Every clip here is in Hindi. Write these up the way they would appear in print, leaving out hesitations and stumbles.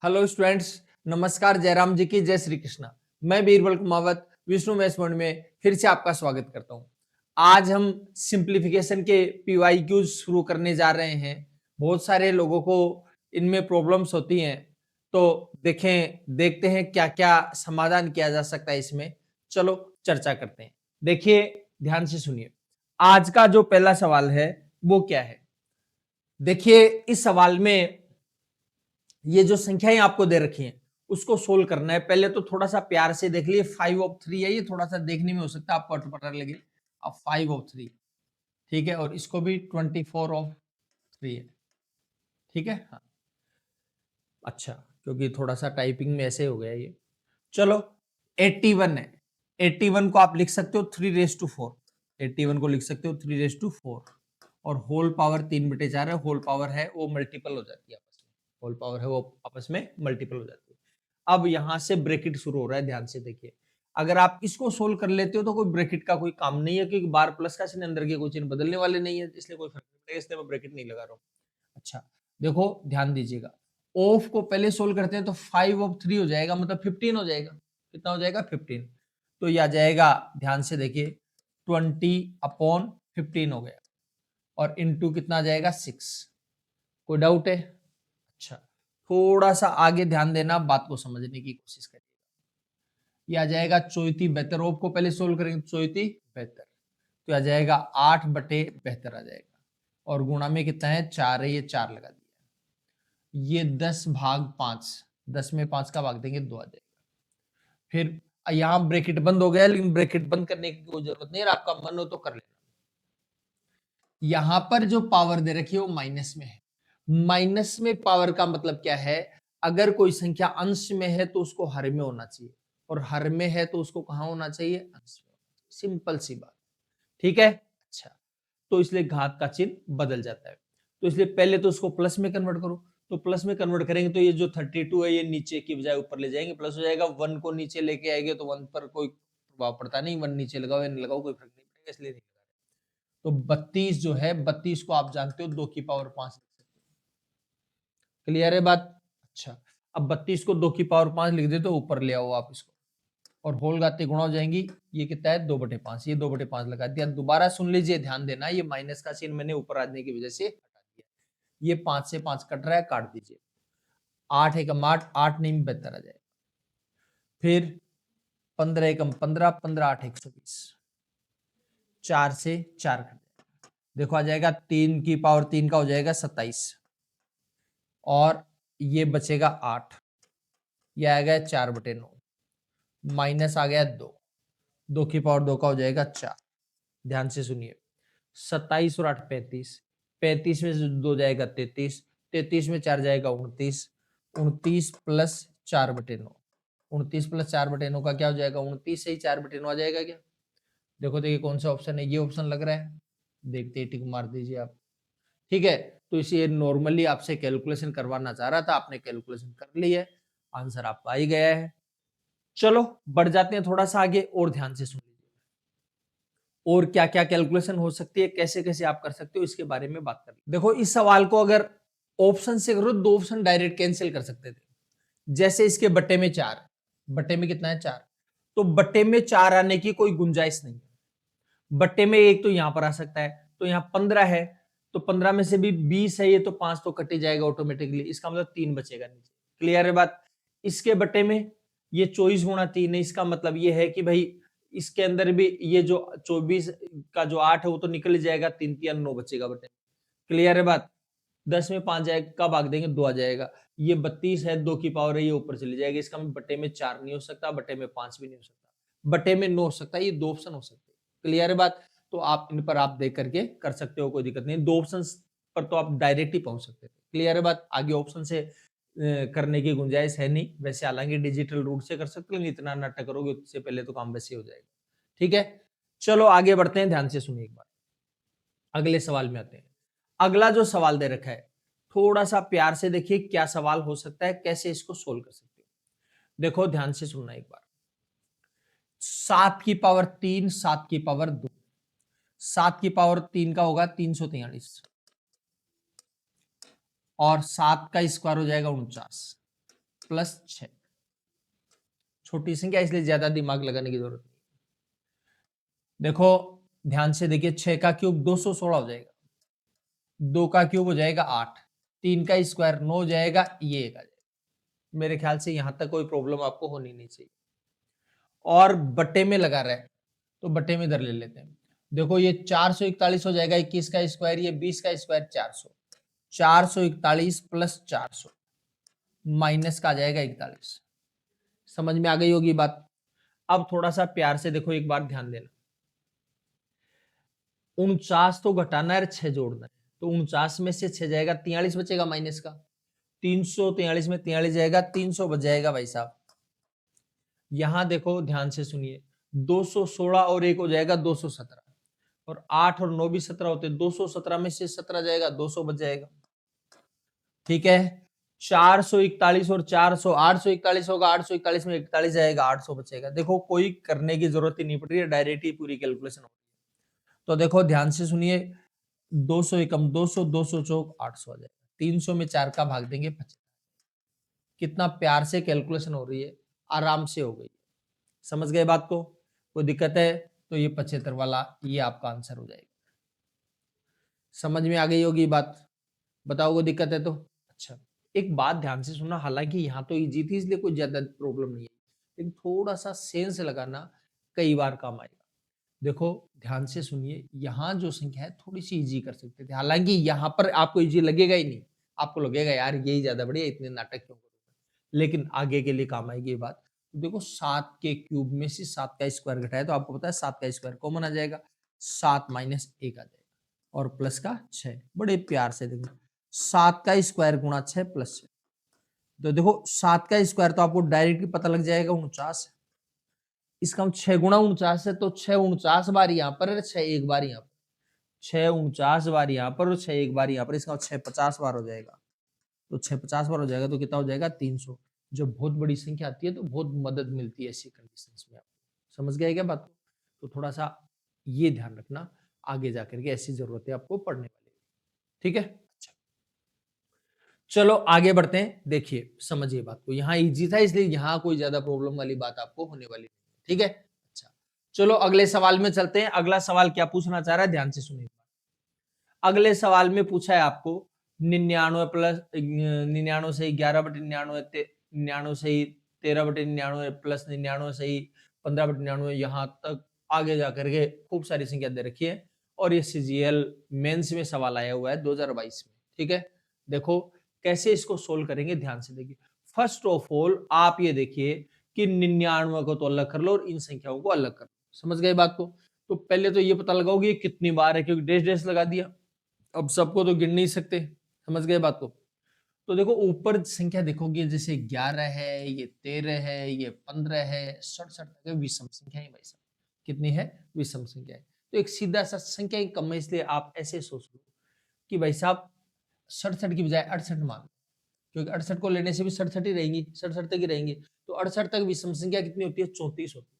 हेलो स्टूडेंट्स, नमस्कार। जयराम जी की जय श्री कृष्णा। मैं बीरबल कुमावत विष्णु मैथ्स पॉइंट में फिर से आपका स्वागत करता हूं। आज हम सिंप्लीफिकेशन के पीवाईक्यूज शुरू करने जा रहे हैं। बहुत सारे लोगों को इनमें प्रॉब्लम्स होती हैं, तो देखते हैं क्या क्या समाधान किया जा सकता है इसमें। चलो चर्चा करते हैं। देखिए, ध्यान से सुनिए। आज का जो पहला सवाल है वो क्या है। देखिए, इस सवाल में ये जो संख्याएं आपको दे रखी हैं उसको सोल्व करना है। पहले तो थोड़ा सा प्यार से देख लिए। 5/3 है, ये थोड़ा सा देखने में हो सकता है आपको पता लगे। अब 5/3 ठीक है, और इसको भी 24/3 है। ठीक है, हाँ अच्छा, क्योंकि थोड़ा सा टाइपिंग में ऐसे हो गया ये। चलो 81 है। 81 को आप लिख सकते हो 3/4। 81 को लिख सकते हो 3/4 और होल पावर 3/4 है। होल पावर है वो मल्टीपल हो जाती है आपस में। होल पावर है वो आपस में मल्टीपल हो जाती है। अब यहां से ब्रैकेट शुरू हो रहा है, ध्यान से देखिए। अगर आप इसको सोल्व कर लेते हो तो कोई ब्रैकेट का कोई काम नहीं है, क्योंकि बार प्लस का चिन्ह अंदर के कोई चिन्ह बदलने वाले नहीं है, इसलिए कोई फर्क नहीं पड़ेगा, इसलिए मैं ब्रैकेट नहीं लगा रहा हूं। अच्छा देखो, ध्यान दीजिएगा। ऑफ को पहले सोल्व करते हैं तो 5/3 हो जाएगा, मतलब 15 हो जाएगा। कितना हो जाएगा? 15। तो ये आ जाएगा, ध्यान से देखिए, 20/15 हो गया और इंटू कितना आ जाएगा? 6। कोई डाउट है? अच्छा, थोड़ा सा आगे ध्यान देना, बात को समझने की कोशिश करिए। ये आ जाएगा 34/72। ऑफ को पहले सोल्व करेंगे, 34/72 तो आ जाएगा 8/72 आ जाएगा। और गुणा में कितना है? 4 है, ये 4 लगा दिया। ये 10/5, 10 में 5 का भाग देंगे 2 आ जाएगा। फिर यहां ब्रैकेट बंद हो गया, लेकिन ब्रैकेट बंद करने की कोई जरूरत नहीं है, आपका मन हो तो कर लेना। यहां पर जो पावर दे रखी है वो माइनस में है। माइनस में पावर का मतलब क्या है? अगर कोई संख्या अंश में है तो उसको हर में होना चाहिए, और हर में है तो उसको कहां होना चाहिए? अंश में। सिंपल सी बात। ठीक है, अच्छा, तो इसलिए घात का चिन्ह बदल जाता है। तो इसलिए पहले तो उसको प्लस में कन्वर्ट करो। तो प्लस में कन्वर्ट करेंगे तो ये जो 32 है ये नीचे की बजाय ऊपर ले जाएंगे, प्लस हो जाएगा। 1 को नीचे लेके आएंगे तो 1 पर कोई प्रभाव पड़ता नहीं। 1 नीचे लगाओ या नहीं लगाओ कोई फर्क नहीं पड़ेगा, इसलिए नहीं लगा रहे। तो 32 जो है, 32 को आप जानते हो 2 की पावर 5 लिख सकते हो। क्लियर है बात? अच्छा, अब 32 को 2 की पावर 5 लिख दे तो ऊपर ले आओ आप इसको, और होल घाते गुणा हो जाएंगी। ये कितना है? 2/5। ये 2/5 लगा दिया। दोबारा सुन लीजिए, ध्यान देना, ये माइनस का चिन्ह मैंने ऊपर आने की वजह से हटा दिया। ये 5 से 5 कट रहा है, काट दीजिए। 8 एकम 8, 8 नहीं 72 आ जाएगा। फिर 15 एकम 15, 15 8 120। 4 से 4 कट जाएगा। देखो आ जाएगा 3 की पावर 3 का हो जाएगा 27, और ये बचेगा 8। ये आ गया 4/9, माइनस आ गया 2। 2 की पावर 2 का हो जाएगा 4। ध्यान से सुनिए, 27 और 8 35। 35 में से 2 जाएगा 33। 33 में 4 जाएगा 29। 29 प्लस 4/9। 29 प्लस 4/9 का क्या हो जाएगा? 29 से ही 4/9 आ जाएगा क्या? देखो देखिए कौन सा ऑप्शन है। ये ऑप्शन लग रहा है, देखते ही टिक मार दीजिए आप। ठीक है, तो इसे नॉर्मली आपसे कैलकुलेशन करवाना चाह रहा था, आपने कैलकुलेशन कर ली है, आंसर आपका आ ही गया है। चलो बढ़ जाते हैं थोड़ा सा आगे, और ध्यान से सुन लीजिए। और क्या क्या कैलकुलेशन हो सकती है, कैसे कैसे आप कर सकते हो, इसके बारे में बात कर। देखो, इस सवाल को अगर ऑप्शन से करो, 2 ऑप्शन डायरेक्ट कैंसिल कर सकते थे। जैसे इसके बट्टे में 4, बट्टे में कितना है? 4। तो बट्टे में 4 आने की कोई गुंजाइश नहीं है। बट्टे में 1 तो यहां पर आ सकता है, तो यहां 15 है, तो 15 में से भी 20 है, ये तो 5 तो कट ही जाएगा ऑटोमेटिकली, इसका मतलब 3 बचेगा नीचे। क्लियर है बात? इसके बट्टे में ये 24 × 3 है, इसका मतलब ये है कि भाई इसके अंदर भी ये जो 24 का जो 8 है वो तो निकल जाएगा, 3 3 9 बचेगा बटे। क्लियर है बात? 10 में 5 जाएगा, का भाग देंगे 2 आ जाएगा। ये 32 है, 2 की पावर है, ये ऊपर चली जाएगी। इसका बटे में 4 नहीं हो सकता, बटे में 5 भी नहीं हो सकता, बटे में 9 हो सकता है। ये 2 ऑप्शन हो सकते हैं। क्लियर है बात? तो आप इन पर आप देख करके कर सकते हो, कोई दिक्कत नहीं। 2 ऑप्शन पर तो आप डायरेक्ट ही पहुंच सकते थे। क्लियर है बात? आगे ऑप्शन से करने की गुंजाइश है नहीं। वैसे हालांकि डिजिटल रूट से कर सकते हो, लेकिन इतना नाटक करोगे उससे पहले तो काम वैसे हो जाएगा। ठीक है, चलो आगे बढ़ते हैं, ध्यान से सुनिए एक बार। अगले सवाल में आते हैं। अगला जो सवाल दे रखा है, थोड़ा सा प्यार से देखिए क्या सवाल हो सकता है, कैसे इसको सोल्व कर सकते हो। देखो ध्यान से सुनना एक बार। 7 की पावर 3, 7 की पावर 2। 7 की पावर 3 का होगा 343, और 7 का स्क्वायर हो जाएगा 49। प्लस 6। छोटी संख्या इसलिए ज्यादा दिमाग लगाने की जरूरत नहीं। देखो ध्यान से देखिए, 6 का क्यूब 216 हो जाएगा, 2 का क्यूब हो जाएगा 8, 3 का स्क्वायर 9 हो जाएगा, ये एक आ जाएगा। मेरे ख्याल से यहां तक कोई प्रॉब्लम आपको होनी नहीं चाहिए। और बट्टे में लगा रहे तो बट्टे में इधर ले लेते हैं। देखो ये 441 हो जाएगा, 21 का स्क्वायर, ये 20 का स्क्वायर 400, 441 प्लस 400 माइनस का आ जाएगा 41। समझ में आ गई होगी बात। अब थोड़ा सा प्यार से देखो, एक बार ध्यान देना, 49 तो घटाना है, 6 जोड़ना है, तो 49 में से 6 जाएगा, 43 बचेगा माइनस का, 343 में 43 जाएगा, 300 बच जाएगा भाई साहब। यहां देखो ध्यान से सुनिए, 216 और 1 हो जाएगा 217, और 8 और 9 भी 17 होते, 217 में से 17 जाएगा, 200 बच जाएगा। ठीक है, 441 और 400, 841 होगा, 841 में 41 जाएगा, 800 बचेगा। देखो कोई करने की जरूरत ही नहीं पड़ रही है, डायरेक्ट ही पूरी कैलकुलेशन हो रही है। तो देखो ध्यान से सुनिए, 200 एकम 200, 200 चौक 800 आ जाएगा, 300 में 4 का भाग देंगे 50। कितना प्यार से कैलकुलेशन हो रही है, आराम से हो गई। समझ गए बात को? कोई दिक्कत है तो ये 75 वाला ये आपका आंसर हो जाएगा। समझ में आ गई होगी बात? बताओ कोई दिक्कत है तो। अच्छा, एक बात ध्यान से सुनना, हालांकि यहाँ तो इजी थी इसलिए कोई ज्यादा प्रॉब्लम नहीं है, लेकिन थोड़ा सा सेंस लगाना कई बार काम आएगा। देखो ध्यान से सुनिए, यहाँ जो संख्या है थोड़ी सी इजी कर सकते थे, हालांकि यहाँ पर आपको इजी लगेगा ही नहीं, आपको लगेगा यार यही ज्यादा बढ़िया, इतने नाटक क्यों करूंगा, लेकिन आगे के लिए काम आएगी ये बात। देखो 7 के क्यूब में से 7 का स्क्वायर घटाए तो आपको पता है 7 का स्क्वायर कॉमन आ जाएगा, 7 माइनस 1 आ जाएगा, और प्लस का 6। बड़े प्यार से देखो, 7 का स्क्वायर गुणा 6 प्लस 6, तो देखो 7 का स्क्वायर तो आपको डायरेक्टली पता लग जाएगा 49, इसका हम 6 गुणा 49 है, तो 6 49 बार यहाँ पर, 6 एक बार यहाँ पर, 6 49 बार यहाँ पर और 6 एक बार यहाँ पर, इसका 6 50 बार हो जाएगा, तो 6 50 बार हो जाएगा तो कितना हो जाएगा 300। जब बहुत बड़ी संख्या आती है तो बहुत मदद मिलती है ऐसी कंडीशंस में। आपको समझ गया क्या बात? तो थोड़ा सा ये ध्यान रखना, आगे जाकर के ऐसी जरूरतें आपको पड़ने वाली। ठीक है, अच्छा चलो आगे बढ़ते हैं। देखिए समझिए बात को, यहाँ इजी था इसलिए यहाँ कोई ज्यादा प्रॉब्लम वाली बात आपको होने वाली नहीं। ठीक है, अच्छा चलो अगले सवाल में चलते हैं। अगला सवाल क्या पूछना चाह रहा है, ध्यान से सुनिए। अगले सवाल में पूछा है आपको 99 प्लस 99 सही 11/99, 99 सही 13/99 प्लस 99 सही 15/99, यहाँ तक आगे जाकर के खूब सारी संख्या दे रखी है, और ये सीजीएल मेंस में सवाल आया हुआ है 2022 में। ठीक है, देखो कैसे इसको सोल्व करेंगे, ध्यान से देखिए। फर्स्ट ऑफ ऑल आप ये देखिए कि 99 को तो अलग कर लो और इन संख्याओं को अलग कर लो। समझ गए बात को? तो पहले तो ये पता लगाओ कि ये कितनी बार है, क्योंकि डैश डैश लगा दिया, अब सबको तो गिन नहीं सकते। समझ गए बात को? तो देखो ऊपर संख्या देखोगे, जैसे 11 है, ये 13 है, ये 15 है, 67 तक है, विषम संख्या है भाई साहब। कितनी है? विषम संख्या है। तो एक सीधा सा संख्या ही कम है, इसलिए आप ऐसे सोच लो कि भाई साहब 67 की बजाय 68 मान लो, क्योंकि 68 को लेने से भी 67 ही रहेंगी, 67 तक ही रहेंगी। तो 68 तक विषम संख्या कितनी होती है? 34 होती है।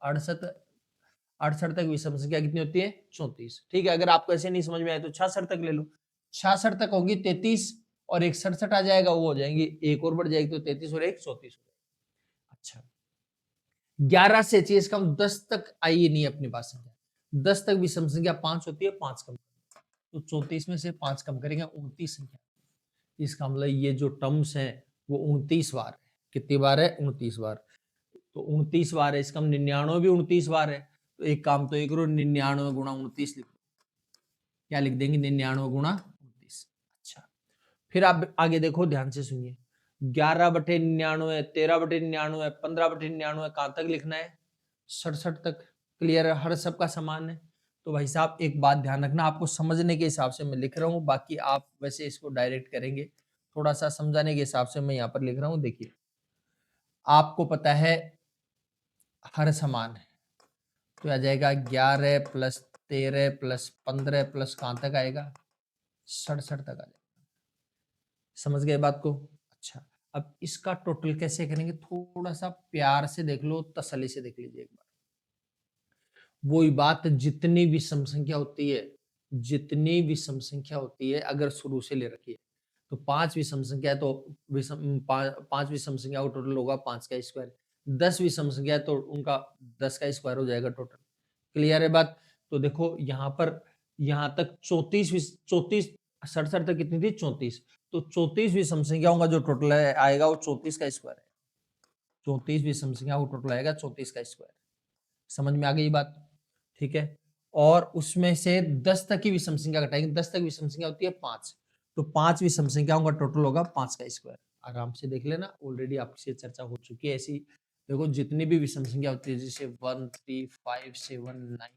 68 तक विषम संख्या कितनी होती है? 34। ठीक है, अगर आपको ऐसे नहीं समझ में आए तो 66 तक ले लो। 66 तक होगी 33, और एक 67 आ जाएगा, वो हो जाएंगे, एक और बढ़ जाएगी, तो 33 और एक 34 हो जाएगा। अच्छा 11 से चाहिए, इसका हम 10 तक आई नहीं अपने पास संख्या, 10 तक विषम संख्या 5 होती है, 5 कम, तो 34 में से 5 कम करेंगे 29 संख्या। इसका मतलब ये जो टर्म्स है वो 29 बार है। कितनी बार है? 29 बार। तो 29 बार है, इसका हम 99 भी 29 बार है, तो एक काम तो ये करो, 99 गुणा 29 लिख दो। क्या लिख देंगे? 99 गुणा 29। अच्छा फिर आप आगे देखो, ध्यान से सुनिए, 11/99, 13/99, 15/99, कहां तक लिखना है? 67 तक। क्लियर है? हर सबका समान है। तो भाई साहब एक बात ध्यान रखना, आपको समझने के हिसाब से मैं लिख रहा हूँ, बाकी आप वैसे इसको डायरेक्ट करेंगे, थोड़ा सा समझाने के हिसाब से मैं यहाँ पर लिख रहा हूँ। देखिए आपको पता है हर समान है, तो आ जाएगा 11 प्लस 13 प्लस 15 प्लस कहां तक आएगा? 67 तक आ जाएगा। समझ गए बात को? अच्छा अब इसका टोटल कैसे करेंगे, थोड़ा सा प्यार से देख लो, तसल्ली से देख लीजिए एक बार। वही बात, जितनी विषम संख्या होती है, जितनी विषम संख्या होती है अगर शुरू से ले रखी है, तो 5 विषम संख्या है तो पांच विषम संख्या का टोटल होगा 5 का स्क्वायर। 10 विषम संख्या है तो उनका 10 का स्क्वायर हो जाएगा टोटल। क्लियर है बात? तो देखो यहाँ पर यहाँ तक 34 67 तक कितनी थी 34, तो 34 विषम संख्याओं का जो टोटल आएगा वो 34 का स्क्वायर है। 34 विषम संख्या वो टोटल आएगा 34 का स्क्वायर। समझ में आ गई बात? ठीक है। और उसमें से 10 तक की विषम संख्या घटाएंगे। 10 तक विषम संख्या होती है 5, तो 5 विषम संख्याओं का टोटल होगा 5 का स्क्वायर। आराम से देख लेना, ऑलरेडी आपसे चर्चा हो चुकी है ऐसी। देखो जितनी भी विषम संख्या होती है जैसे 1 3 5 7 9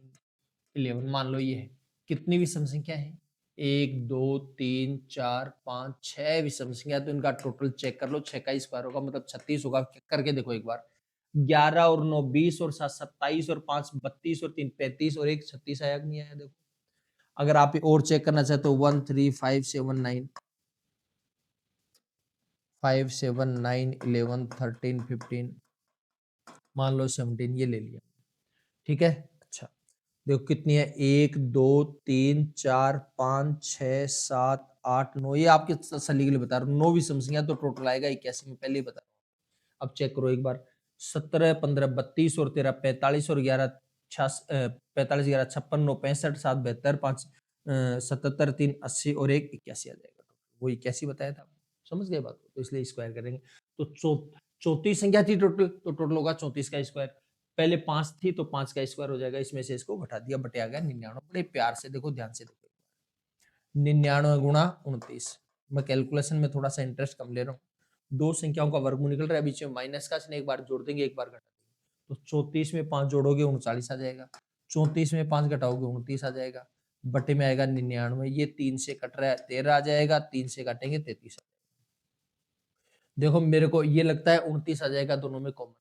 11, मान लो ये है, कितनी विषम संख्या है 1 2 3 4 5 6 विषम संख्या, तो इनका टोटल चेक कर लो, 6 का स्क्वायर होगा मतलब 36 होगा। चेक करके देखो एक बार, 11 और 9 20 और 7 27 और 5 32 और 3 35 और 1 36 आया कि नहीं आया? देखो अगर आप और चेक करना चाहते हो 1 3 5 7 9 5 7 9 11 13 15 मान लो 17, ये ले लिया। ठीक है। अच्छा देखो कितनी है 1 2 3 4 5 6 7 8 9, ये आपके तसल्ली के लिए बता रहा हूँ, 9 विषम संख्या तो टोटल आएगा 81 में, पहले ही बता रहा हूँ। अब चेक करो एक बार, 17 15 32 और 13 45 और 11 45 11 56 9 65 7 72 5 77 3 80 और 1 81 आ जाएगा। वो 81 बताया था, समझ गए बात को? तो इसलिए स्क्वायर करेंगे। तो 34 संख्या थी टोटल, तो टोटल होगा 34 का स्क्वायर। पहले 5 थी तो 5 का स्क्वायर हो जाएगा, इसमें से इसको घटा दिया, बटे आ गया 99। बड़े प्यार से देखो, ध्यान से देखो, 99 गुणा 29। मैं कैलकुलेशन में थोड़ा सा इंटरेस्ट कम ले रहा हूँ, दो संख्याओं का वर्गमूल निकल रहा है, बीच में माइनस का चिन्ह, एक बार जोड़ देंगे एक बार घटा देंगे। तो 34 में 5 जोड़ोगे 39 आ जाएगा, 34 में 5 घटाओगे 29 आ जाएगा, बटे में आएगा 99। ये 3 से कट रहा है 13 आ जाएगा, 3 से काटेंगे 33 आ जाएगा। देखो मेरे को ये लगता है 29 आ जाएगा दोनों में कॉमन,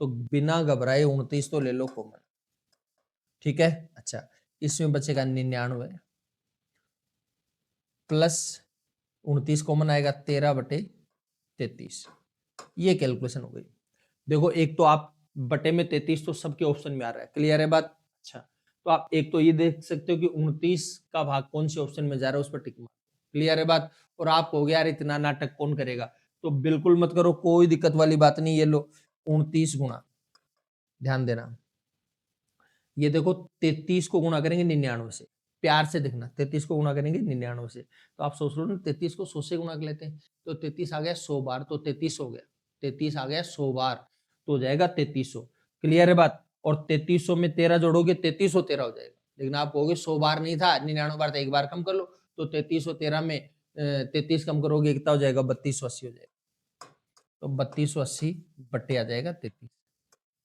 तो बिना घबराए 29 तो ले लो कॉमन। ठीक है। अच्छा इसमें बचेगा 99 प्लस 29 कॉमन आएगा 13/33। ये कैलकुलेशन हो गई। देखो एक तो आप बटे में 33 तो सबके ऑप्शन में आ रहा है, क्लियर है बात? अच्छा तो आप एक तो ये देख सकते हो कि 29 का भाग कौन से ऑप्शन में जा रहा है, उस पर टिक मार, क्लियर है बात? और आप हो गया यार इतना नाटक कौन करेगा, तो बिल्कुल मत करो, कोई दिक्कत वाली बात नहीं। ये लो 29 गुणा, ध्यान देना, ये देखो 33 को गुणा करेंगे 99 से, प्यार से देखना, 33 को गुणा करेंगे 99 से, तो आप सोच लो ना 33 को 100 से गुणा कर लेते हैं, तो 33 आ गया 100 बार, तो 33 हो गया, 33 आ गया 100 बार, तो हो जाएगा 3300। क्लियर है बात? और 3300 में 13 जोड़ोगे 3313 हो जाएगा, लेकिन आप कहोगे 100 बार नहीं था 99 बार था, एक बार कम कर लो, तो 3313 में 33 कम करोगे कितना हो जाएगा 3280 हो जाएगा, तो 3280 बट्टे आ जाएगा 33,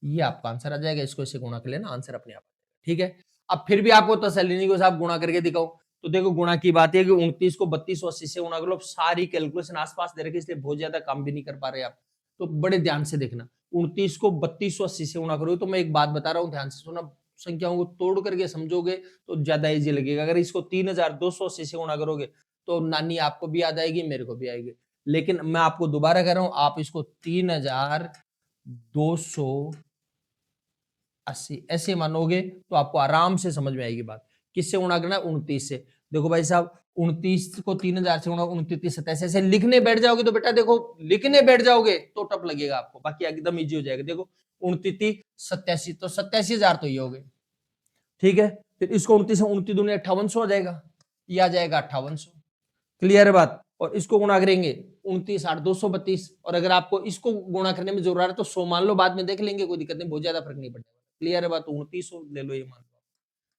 ये आपका आंसर आ जाएगा। इसको इसे गुणा कर लेना, आंसर अपने आप आ जाएगा। ठीक है। अब फिर भी आपको तसल्ली नहीं, साहब गुणा करके दिखाओ, तो देखो गुणा की बात है कि 29 को 3280 से गुणा कर लो। सारी कैलकुलेशन आसपास दे रखी, इसलिए बहुत ज्यादा काम भी नहीं कर पा रहे आप, तो बड़े ध्यान से देखना। 29 को 3280 से गुणा करोगे, तो मैं एक बात बता रहा हूँ, ध्यान से सुना, संख्याओं को तोड़ करके समझोगे तो ज्यादा इजी लगेगा। अगर इसको 3280 से गुणा करोगे तो नानी आपको भी याद आएगी, मेरे को भी आएगी, लेकिन मैं आपको दोबारा कह रहा हूं, आप इसको 3280 ऐसे मानोगे तो आपको आराम से समझ में आएगी बात। किससे गुणा करना है? 29 से। देखो भाई साहब 29 को 3000 से गुणा, 29 27 ऐसे लिखने बैठ जाओगे तो बेटा देखो, लिखने बैठ जाओगे तो टफ लगेगा आपको, बाकी एकदम इजी हो जाएगा। देखो 29 87, तो 87,000 तो ये हो गए। ठीक है। फिर इसको 29 29 दूनी 5800 हो जाएगा, ये आ जाएगा 5800। क्लियर है बात? और इसको गुणा करेंगे 29 8 232, और अगर आपको इसको गुणा करने में जरूरत है तो 100 मान लो, बाद में देख लेंगे, कोई दिक्कत नहीं, बहुत ज्यादा फर्क नहीं पड़ेगा। क्लियर है बात? 2900 ले लो, ये मान लो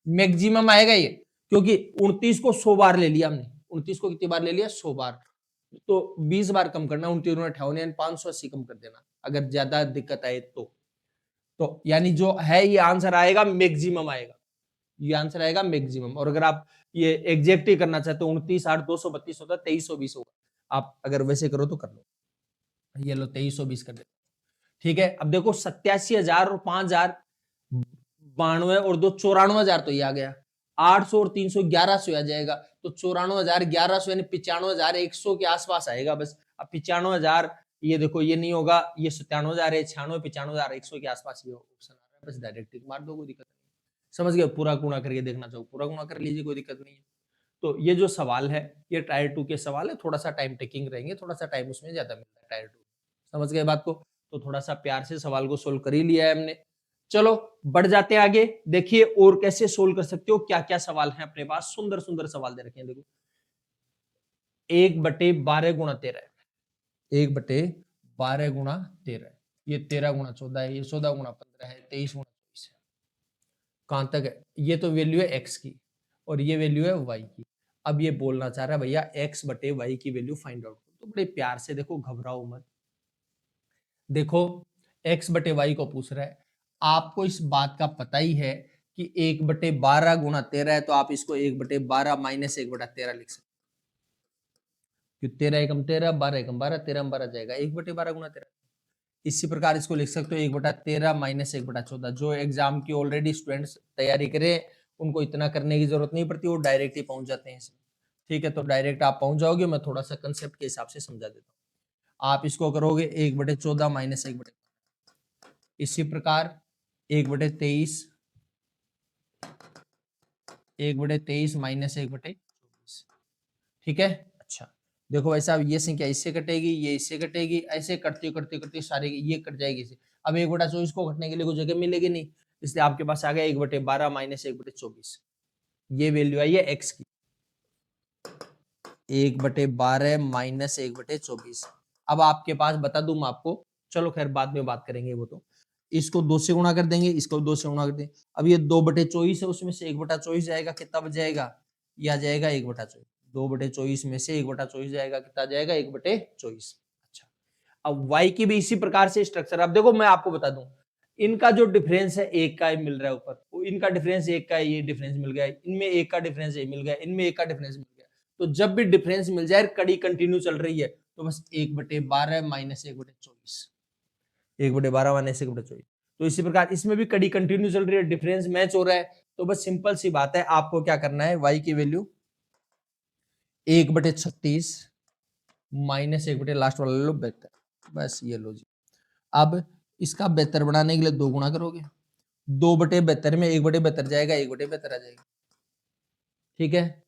मैक्सिमम आएगा ये, क्योंकि 29 को 100 बार ले लिया हमने। 29 को कितनी बार ले लिया? 100 बार, तो 20 बार कम करना, 29 58 580 कम कर देना, अगर ज्यादा दिक्कत आए तो यानी जो है ये आंसर आएगा मैक्सिमम आएगा, ये आंसर आएगा मैक्सिमम। और अगर आप ये एग्जैक्ट ही करना चाहते हो 29 8 232 होता है, 2320 होगा। आप अगर वैसे करो तो कर लो, ये लो 2320 कर दे। ठीक है। अब देखो 87,000 और 5,000 92 और 2 94,000, तो ये आ गया 800 और 300 1100 आ जाएगा, तो 94,000 1100 यानी 95,100 के आसपास आएगा बस। अब 95,000 ये देखो ये नहीं होगा, ये 97,000 है, 96 95,100 के आसपास ये ऑप्शन आ रहा है, बस डायरेक्ट टिक मार दो, कोई दिक्कत नहीं। समझ गए? पूरा गुणा करके देखना चाहो पूरा गुणा कर लीजिए, कोई दिक्कत नहीं है। तो ये जो सवाल है ये टायर 2 के सवाल है, थोड़ा सा टाइम टेकिंग रहेंगे, थोड़ा सा टाइम उसमें ज्यादा मिलता है टायर 2। समझ गए बात को? तो थोड़ा सा प्यार से सवाल को सोल्व कर ही लिया है हमने। चलो बढ़ जाते हैं आगे, देखिए और कैसे सोल्व कर सकते हो, क्या क्या सवाल है अपने पास, सुंदर सुंदर सवाल दे रखे हैं। देखो 1/12 गुणा 13 है, 1/12 गुणा 13 है, ये 13 गुणा 14 है, ये 14 गुणा 15 है, 23 गुणा 24 है। कहां तक है? ये तो वैल्यू है एक्स की और ये वैल्यू है वाई की। अब ये बोलना चाह रहा है भैया एक्स बटे वाई की वैल्यू फाइंड आउट करो। तो बड़े प्यार से देखो, घबराओ मत। देखो एक्स बटे वाई को पूछ रहा है, आपको इस बात का पता ही है कि 1/12 गुणा 13 है, तो आप इसको 1/12 माइनस 1/13 लिख सकते हो। 13 एकम 13, 12 एकम 12, 13 में 12 जाएगा 1/12 गुणा 13। इसी प्रकार इसको लिख सकते हो 1/13 माइनस 1/14। जो एग्जाम की ऑलरेडी स्टूडेंट्स तैयारी करें उनको इतना करने की जरूरत नहीं पड़ती, वो डायरेक्ट ही पहुंच जाते हैं इसमें। ठीक है, तो डायरेक्ट आप पहुंच जाओगे, मैं थोड़ा सा कंसेप्ट के हिसाब से समझा देता हूँ। आप इसको करोगे 1/14 माइनस 1/13, इसी प्रकार 1/23, 1/23 माइनस 1/24। ठीक है, अच्छा देखो भाई साहब, ये संख्या इससे कटेगी, ये इससे कटेगी, ऐसे करते करते करते सारे ये कट जाएगी इसे। अब 1/24 को कटने के लिए कोई जगह मिलेगी नहीं, इसलिए आपके पास आ गया 1/12 माइनस 1/24। ये वैल्यू आई है एक्स की, 1/12 माइनस 1/24। अब आपके पास बता दूं मैं आपको, चलो खैर बाद में बात करेंगे वो तो। इसको 2 से गुणा कर देंगे, इसको 2 से गुणा कर देंगे। अब ये 2/24 है, उसमें से 1/24 जाएगा, कितना बच जाएगा? यह आ जाएगा 1/24। 2/24 में से 1/24 जाएगा, कितना जाएगा? 1/24। अच्छा, अब y की भी इसी प्रकार से स्ट्रक्चर। अब देखो मैं आपको बता दूं, इनका जो डिफरेंस है एक का ही मिल रहा है ऊपर, इनका डिफरेंस एक का है, ये डिफरेंस मिल गया, इनमें एक का डिफरेंस ये मिल गया, इनमें एक का डिफरेंस मिल गया। तो जब भी डिफरेंस मिल जाए, कड़ी कंटिन्यू चल रही है, तो बस 1/12 माइनस 1/24, 1/12 माइनस 1/24। तो इसी प्रकार इसमें भी कड़ी कंटिन्यू चल रही है, डिफरेंस मैच हो रहा है, तो बस सिंपल सी बात है, आपको क्या करना है, y की वैल्यू 1/36 माइनस 1 लास्ट वाला ले लो 72, बस ये लो जी। अब इसका 72 बनाने के लिए 2 गुणा करोगे, 2/72 में 1/72 जाएगा, 1/72 आ जाएगा। ठीक है,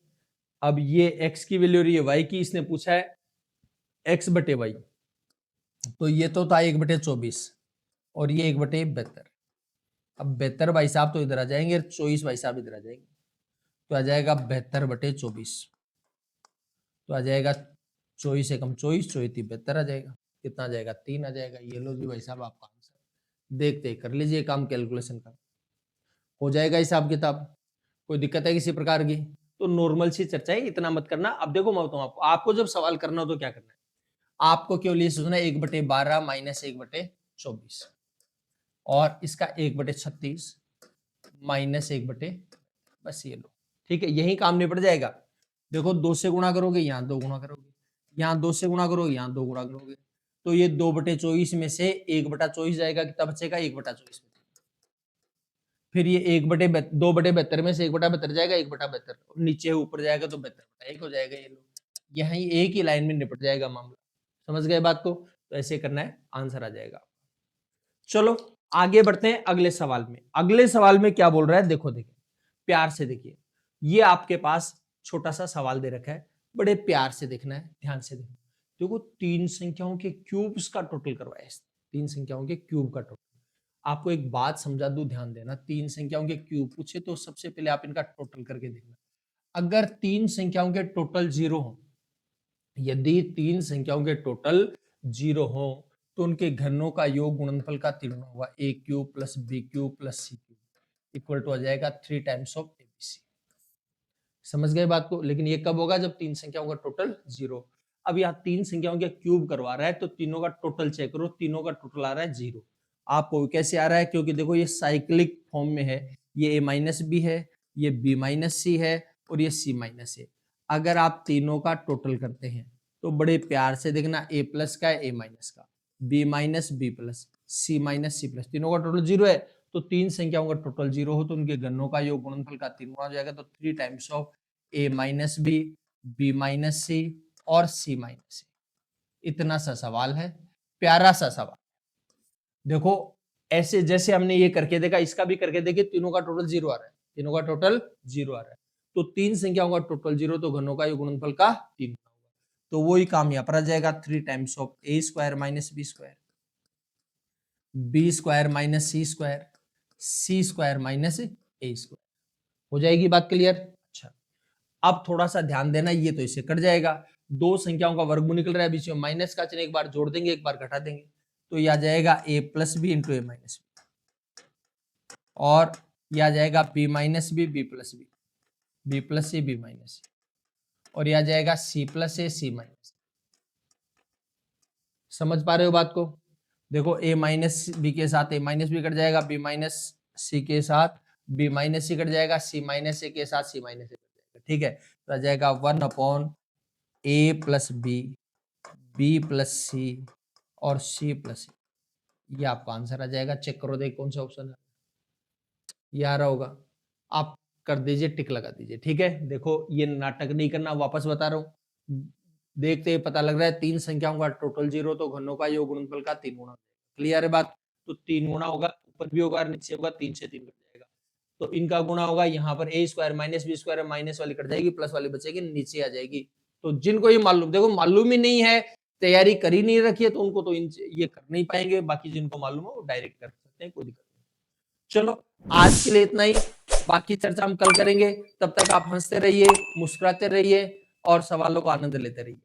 अब ये x की वैल्यू रही है y की, इसने पूछा है x/y, तो ये तो था 1/24 और ये 1/72। अब 72 भाई साहब तो इधर आ जाएंगे, 24 भाई साहब इधर आ जाएंगे, तो आ जाएगा 72/24, तो आ जाएगा 24 एकम 24, 24 72 आ जाएगा, कितना आ जाएगा? 3 आ जाएगा। ये लो जी भाई साहब आपका आंसर, देखते कर लीजिए काम कैलकुलेशन का, हो जाएगा हिसाब किताब। कोई दिक्कत है किसी प्रकार की? तो नॉर्मल सी चर्चा है, इतना मत करना। अब देखो मैं बताऊं आपको जब सवाल करना हो तो क्या करना है, आपको केवल ये सोचना है 1/12 माइनस 1/24 और इसका 1/36 माइनस 1/, बस ये लो। ठीक है, यही काम निपट जाएगा। देखो 2 से गुणा करोगे, यहाँ 2 गुणा करोगे, यहाँ 2 से गुणा करोगे, यहाँ 2 गुणा करोगे, तो ये 2/24 में से 1/24 जाएगा, कितना बचेगा? 1/24। फिर ये 2/72 में से 1/72 जाएगा, 1/72 नीचे ऊपर जाएगा तो 72/1 हो जाएगा। ये लो, यही एक ही लाइन में निपट जाएगा मामला। समझ गए बात को? तो ऐसे करना है, आंसर आ जाएगा। चलो आगे बढ़ते हैं अगले सवाल में। अगले सवाल में क्या बोल रहा है, देखो देखिए प्यार से देखिए। ये आपके पास छोटा सा सवाल दे रखा है, बड़े प्यार से देखना है, ध्यान से देखो। देखो 3 संख्याओं के क्यूब्स का टोटल करवाया है, 3 संख्याओं के क्यूब का टोटल। आपको एक बात समझा दूं, ध्यान देना। 3 संख्याओं के क्यूब पूछे तो सबसे पहले आप इनका टोटल करके देखना। अगर 3 संख्याओं के टोटल 0 हो, यदि 3 संख्याओं के टोटल 0 हो तो उनके घनों का योग गुणनफल का 3 गुना होगा, a cube plus b cube plus c cube equal to आ जाएगा 3 टाइम्स ऑफ एबीसी। समझ गए बात को? लेकिन ये कब होगा? जब 3 संख्याओं का टोटल 0। अब यहाँ 3 संख्याओं के क्यूब करवा रहा है तो तीनों का टोटल चेक करो, तीनों का टोटल आ रहा है 0। आपको कैसे आ रहा है? क्योंकि देखो ये साइक्लिक फॉर्म में है, ये a माइनस बी है, ये b माइनस सी है और ये c माइनस है। अगर आप तीनों का टोटल करते हैं तो बड़े प्यार से देखना, a प्लस का है, a माइनस का, b minus B plus, c minus C plus, तीनों का टोटल 0 है। तो 3 संख्याओं का टोटल 0 हो तो उनके घनों का योग गुणनफल का 3 गुना हो जाएगा, तो 3 times of a minus b, b minus c और c माइनस सी। इतना सा सवाल है, प्यारा सा सवाल। देखो ऐसे जैसे हमने ये करके देखा, इसका भी करके देखिए, तीनों का टोटल 0 आ रहा है, तीनों का टोटल 0 आ रहा है। तो 3 संख्याओं का टोटल 0 तो घनों का गुणनफल का 3 होगा। तो वही काम यहाँ पर आ जाएगा 3 times of a square minus b square, b square minus c square, c square minus a square. हो जाएगी बात क्लियर? अच्छा, अब थोड़ा सा ध्यान देना, ये तो इससे कट जाएगा, दो संख्याओं का वर्गमूल निकल रहा है, बीच में माइनस का चिन्ह एक बार जोड़ देंगे एक बार घटा देंगे, तो यह आ जाएगा a plus b into a minus b, और यह आ जाएगा b minus b, B plus B, B plus c, b minus c, और यह आ जाएगा c plus a, c minus. समझ पा रहे हो बात को? देखो a माइनस बी के साथ a माइनस बी कट जाएगा, b माइनस सी के साथ b माइनस सी कट जाएगा, c माइनस ए के साथ c माइनस ए कट जाएगा। ठीक है, तो आ जाएगा 1/a plus B, B plus C और c प्लस ए। ये आपका आंसर आ जाएगा। चेक करो देख कौन सा ऑप्शन है, ये आ रहा होगा, आप कर दीजिए, टिक लगा दीजिए। ठीक है, देखो ये नाटक नहीं करना, वापस बता रहा हूँ, देखते ही पता लग रहा है 3 संख्याओं का टोटल 0 तो घनों का योग गुणनफल का 3 गुना। क्लियर है बात? तो 3 गुना होगा, ऊपर भी होगा नीचे होगा, 3 से 3 कट जाएगा, तो इनका गुणा होगा, यहाँ पर a square minus B square, minus वाली कट जाएगी, प्लस वाली बचेगी, नीचे आ जाएगी। तो जिनको ये मालूम, देखो मालूम ही नहीं है, तैयारी कर ही नहीं रखी है, तो उनको तो ये कर नहीं पाएंगे, बाकी जिनको मालूम है वो डायरेक्ट कर सकते हैं, कोई दिक्कत नहीं। चलो आज के लिए इतना ही, बाकी चर्चा हम कल करेंगे। तब तक आप हंसते रहिए, मुस्कुराते रहिए और सवालों का आनंद लेते रहिए।